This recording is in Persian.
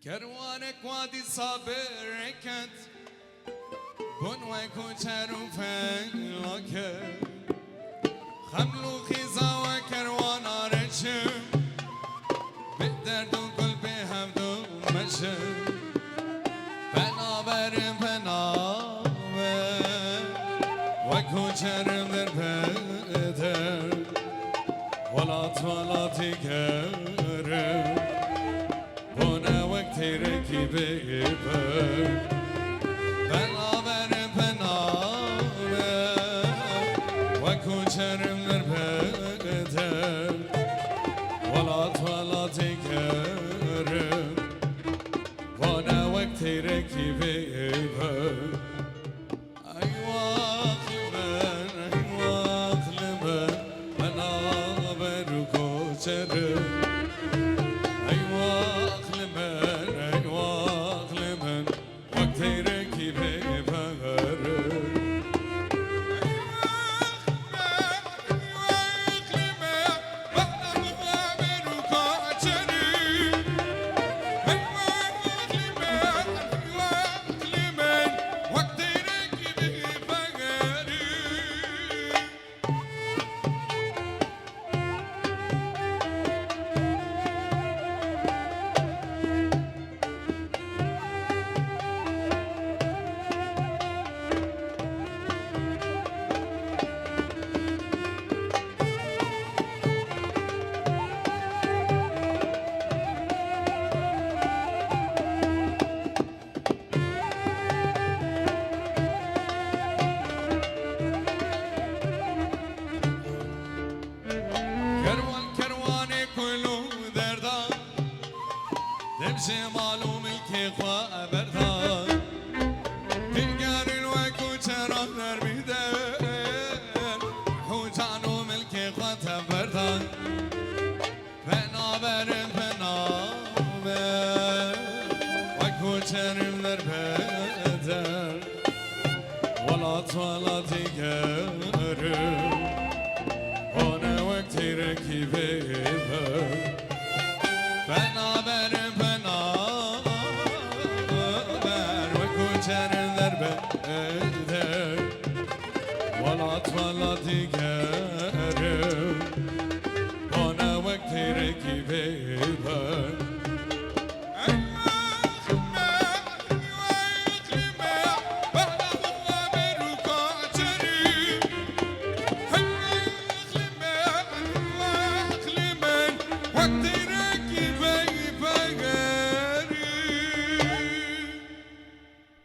كروانك وادي صابركت بنوك وشرفك خملو خيزا وكروان رشم بالدرد وكل بهمدو مشم بنابر بنابر وكو شرم در بدر ولات تكرم بنا وقتی رکیبه پر بنابر و کوچرم در بدر ولات کرم بنا وقتی رکیبه پر ای واقل من بنابر و کوچرم جمال وملك وابردان تلقار الوكو ترى دربيدان حوجان وملك وتبردان بنابر وكو ترم دربيدان ولا تكرم وانا وقتي ركيبه بنابر ولا تكرم وانا وقتي ركيبه